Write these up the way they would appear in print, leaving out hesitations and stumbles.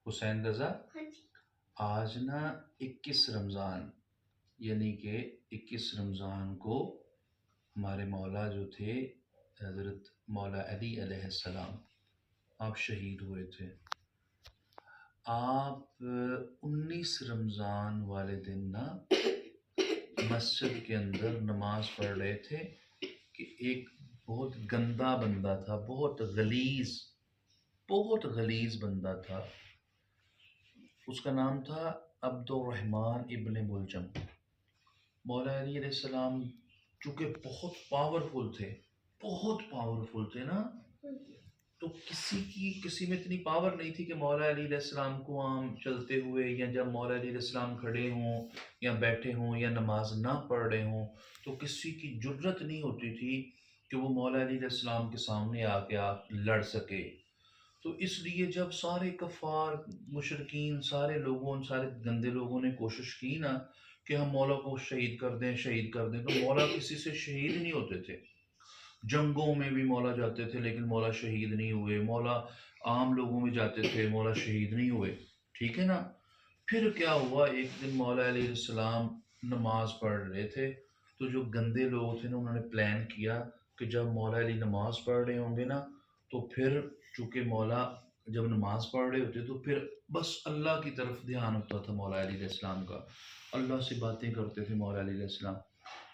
حسین رضا آج نا 21 رمضان یعنی کہ 21 رمضان کو ہمارے مولا جو تھے حضرت مولا علی علیہ السلام آپ شہید ہوئے تھے۔ آپ 19 رمضان والے دن نا مسجد کے اندر نماز پڑھ رہے تھے کہ ایک بہت گندا بندہ تھا، بہت غلیظ بندہ تھا۔ اس کا نام تھا عبد الرحمن ابن ملجم۔ مولا علی علیہ السلام چونکہ بہت پاورفل تھے نا، تو کسی میں اتنی پاور نہیں تھی کہ مولا علی علیہ السلام کو عام چلتے ہوئے یا جب مولا علی علیہ السلام کھڑے ہوں یا بیٹھے ہوں یا نماز نہ پڑھ رہے ہوں تو کسی کی جرت نہیں ہوتی تھی کہ وہ مولا علی علیہ السلام کے سامنے آ کے لڑ سکے۔ تو اس لیے جب سارے کفار مشرکین سارے گندے لوگوں نے کوشش کی نا کہ ہم مولا کو شہید کر دیں تو مولا کسی سے شہید نہیں ہوتے تھے۔ جنگوں میں بھی مولا جاتے تھے لیکن مولا شہید نہیں ہوئے، مولا عام لوگوں میں جاتے تھے، مولا شہید نہیں ہوئے، ٹھیک ہے نا۔ پھر کیا ہوا، ایک دن مولا علیہ السلام نماز پڑھ رہے تھے تو جو گندے لوگ تھے نا انہوں نے پلان کیا کہ جب مولا علی نماز پڑھ رہے ہوں گے نا تو پھر چونکہ مولا جب نماز پڑھ رہے ہوتے تو پھر بس اللہ کی طرف دھیان ہوتا تھا مولا علی علیہ السلام کا، اللہ سے باتیں کرتے تھے مولا علی علیہ السلام۔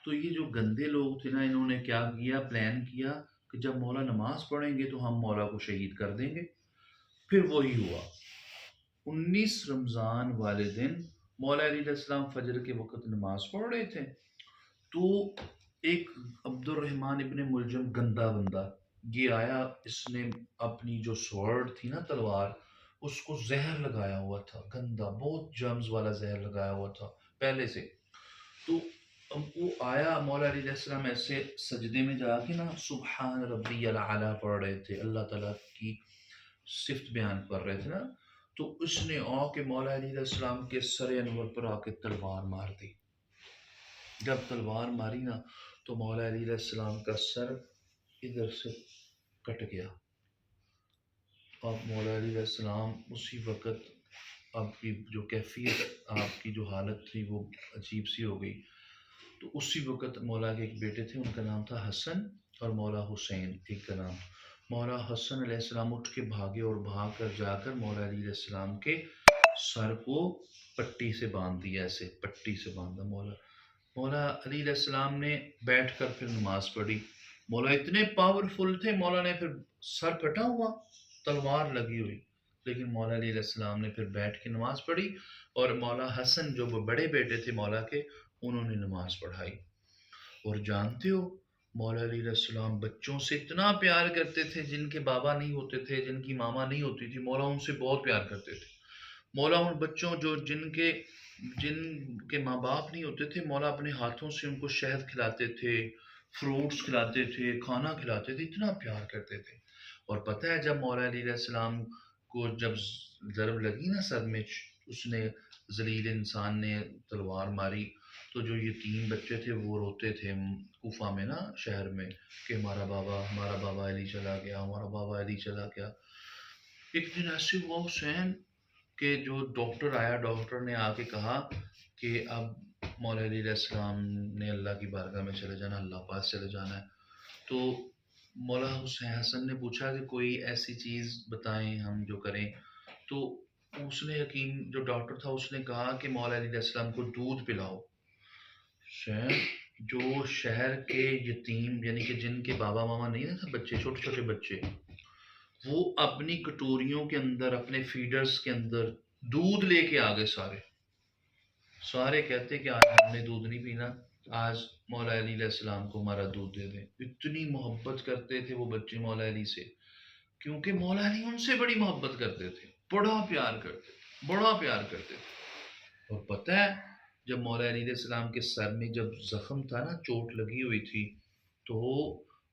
تو یہ جو گندے لوگ تھے نا انہوں نے کیا کیا، پلان کیا کہ جب مولا نماز پڑھیں گے تو ہم مولا کو شہید کر دیں گے۔ پھر وہی ہوا، 19 رمضان والے دن مولا علی علیہ السلام فجر کے وقت نماز پڑھ رہے تھے تو ایک عبد الرحمن ابن ملجم گندا بندہ یہ آیا، اس نے اپنی جو سورڈ تھی نا تلوار، اس کو زہر لگایا ہوا تھا، گندا بہت جرمز والا زہر لگایا ہوا تھا پہلے سے۔ تو وہ آیا، مولا علیہ السلام ایسے سجدے میں جا کے نا سبحان ربی الاعلیٰ پڑھ رہے تھے، اللہ تعالیٰ کی صفت بیان کر رہے تھے نا، تو اس نے آ کے مولا علیہ السلام کے سر انور پر آ کے تلوار مار دی۔ جب تلوار ماری نا تو مولا علیہ السلام کا سر ادھر سے کٹ گیا۔ اب مولا علیہ السلام اسی وقت آپ کی جو کیفیت، آپ کی جو حالت تھی وہ عجیب سی ہو گئی۔ تو اسی وقت مولا کے ایک بیٹے تھے، ان کا نام تھا حسن، اور مولا حسین ایک کا نام۔ مولا حسن علیہ السلام اٹھ کے بھاگے اور بھاگ کر جا کر مولا علیہ السلام کے سر کو پٹی سے باندھ دیا، ایسے پٹی سے باندھا۔ مولا علی علیہ السلام نے بیٹھ کر پھر نماز پڑھی۔ مولا اتنے پاورفل تھے، مولا نے پھر سر کٹا ہوا، تلوار لگی ہوئی، لیکن مولا علی علیہ السلام نے پھر بیٹھ کے نماز پڑھی، اور مولا حسن جو وہ بڑے بیٹے تھے مولا کے، انہوں نے نماز پڑھائی۔ اور جانتے ہو مولا علی علیہ السلام بچوں سے اتنا پیار کرتے تھے، جن کے بابا نہیں ہوتے تھے، جن کی ماما نہیں ہوتی تھی، مولا ان سے بہت پیار کرتے تھے۔ مولا ان بچوں جن کے ماں باپ نہیں ہوتے تھے، مولا اپنے ہاتھوں سے ان کو شہد کھلاتے تھے، فروٹس کھلاتے تھے، کھانا کھلاتے تھے، اتنا پیار کرتے تھے۔ اور پتہ ہے جب مولا علی علیہ السلام کو جب ضرب لگی نا سر میں، اس نے ذلیل انسان نے تلوار ماری، تو جو یتیم بچے تھے وہ روتے تھے کوفہ میں نا، شہر میں، کہ ہمارا بابا علی چلا گیا، ہمارا بابا علی چلا گیا۔ ایک دن ایسے ہوا حسین کہ جو ڈاکٹر آیا، ڈاکٹر نے آ کے کہا کہ اب مولا علی علیہ السلام نے اللہ کی بارگاہ میں چلے جانا، اللہ پاس چلے جانا ہے۔ تو مولا حسن نے پوچھا کہ کوئی ایسی چیز بتائیں ہم جو کریں، تو اس نے حکیم جو ڈاکٹر تھا اس نے کہا کہ مولا علی علیہ السلام کو دودھ پلاؤ۔ جو شہر کے یتیم یعنی کہ جن کے بابا ماما نہیں تھے، بچے چھوٹے چھوٹے بچے، وہ اپنی کٹوریوں کے اندر، اپنے فیڈرز کے اندر دودھ لے کے آگے سارے کہتے کہ آج ہم نے دودھ نہیں پینا، آج مولا علی علیہ السلام کو ہمارا دودھ دے دیں۔ اتنی محبت کرتے تھے وہ بچے مولا علی سے، کیونکہ مولا علی ان سے بڑی محبت کرتے تھے، بڑا پیار کرتے تھے۔ اور پتہ ہے جب مولا علی علیہ السلام کے سر میں جب زخم تھا نا، چوٹ لگی ہوئی تھی، تو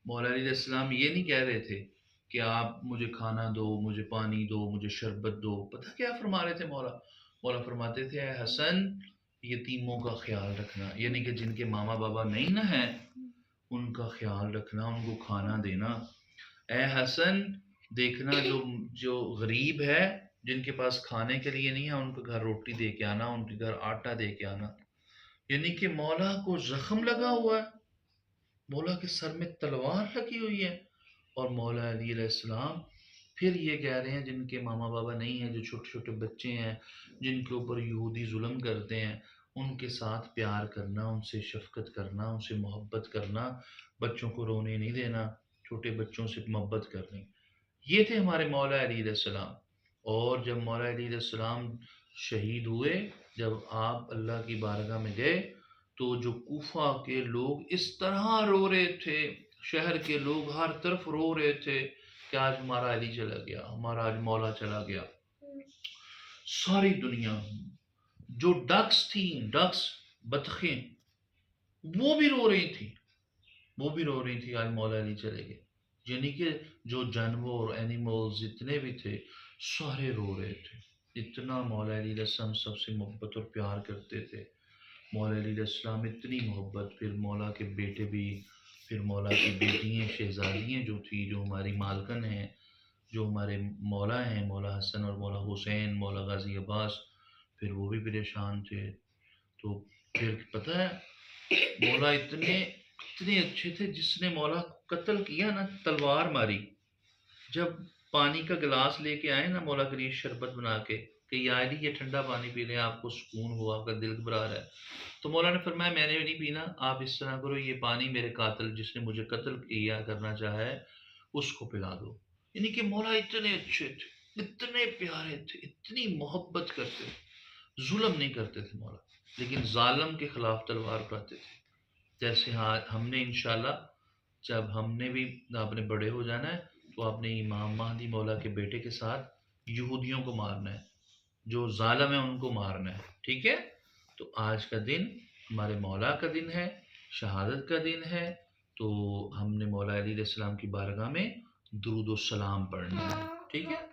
مولا علی علیہ السلام یہ نہیں کہہ رہے تھے کہ آپ مجھے کھانا دو، مجھے پانی دو، مجھے شربت دو۔ پتہ کیا فرما رہے تھے مولا فرماتے تھے، اے حسن یتیموں کا خیال رکھنا، یعنی کہ جن کے ماما بابا نہیں نہ ہیں ان کا خیال رکھنا، ان کو کھانا دینا۔ اے حسن دیکھنا جو غریب ہے، جن کے پاس کھانے کے لیے نہیں ہے ان کے گھر روٹی دے کے آنا، ان کے گھر آٹا دے کے آنا. یعنی کہ مولا کو زخم لگا ہوا ہے، مولا کے سر میں تلوار لگی ہوئی ہے، اور مولا علی علیہ السلام پھر یہ کہہ رہے ہیں جن کے ماما بابا نہیں ہیں، جو چھوٹے چھوٹے بچے ہیں جن کے اوپر یہودی ظلم کرتے ہیں، ان کے ساتھ پیار کرنا، ان سے شفقت کرنا، ان سے محبت کرنا، بچوں کو رونے نہیں دینا، چھوٹے بچوں سے محبت کرنی. یہ تھے ہمارے مولا علی علیہ السلام. اور جب مولا علی علیہ السلام شہید ہوئے، جب آپ اللہ کی بارگاہ میں گئے، تو جو کوفہ کے لوگ اس طرح رو رہے تھے، شہر کے لوگ ہر طرف رو رہے تھے کہ آج ہمارا علی چلا گیا، ہمارا آج مولا چلا گیا. ساری دنیا، جو ڈکس تھیں، ڈکس بطخیں، وہ بھی رو رہی تھی، وہ بھی رو رہی تھی آج مولا علی چلے گئے. یعنی کہ جو جانور اینیملز جتنے بھی تھے سارے رو رہے تھے. اتنا مولا علی علیہ السلام سب سے محبت اور پیار کرتے تھے. مولا علی علیہ السلام اتنی محبت، پھر مولا کے بیٹے بھی، پھر مولا کی بیٹیاں شہزادیاں جو تھی، جو ہماری مالکن ہیں، جو ہمارے مولا ہیں، مولا حسن اور مولا حسین، مولا غازی عباس، پھر وہ بھی پریشان تھے. تو پھر پتہ ہے مولا اتنے اچھے تھے، جس نے مولا کو قتل کیا نا، تلوار ماری. جب پانی کا گلاس لے کے آئے نا مولا کے لیے شربت بنا کے کہ یا علی یہ ٹھنڈا پانی پی لیں، آپ کو سکون ہو، آپ کا دل گھبرا رہا ہے، تو مولا نے فرمایا میں نے نہیں پینا، آپ اس طرح کرو، یہ پانی میرے قاتل جس نے مجھے قتل کیا کرنا چاہا ہے اس کو پلا دو. یعنی کہ مولا اتنے اچھے تھے، اتنے پیارے تھے، اتنی محبت کرتے تھے، ظلم نہیں کرتے تھے مولا، لیکن ظالم کے خلاف تلوار اٹھاتے تھے. جیسے ہاں ہم نے انشاءاللہ جب ہم نے بھی آپ نے بڑے ہو جانا ہے تو آپ نے امام مہدی مولا کے بیٹے کے ساتھ یہودیوں کو مارنا ہے، جو ظالم ہے ان کو مارنا ہے. ٹھیک ہے؟ تو آج کا دن ہمارے مولا کا دن ہے، شہادت کا دن ہے، تو ہم نے مولا علی علیہ السلام کی بارگاہ میں درود و سلام پڑھنا ہے. ٹھیک ہے؟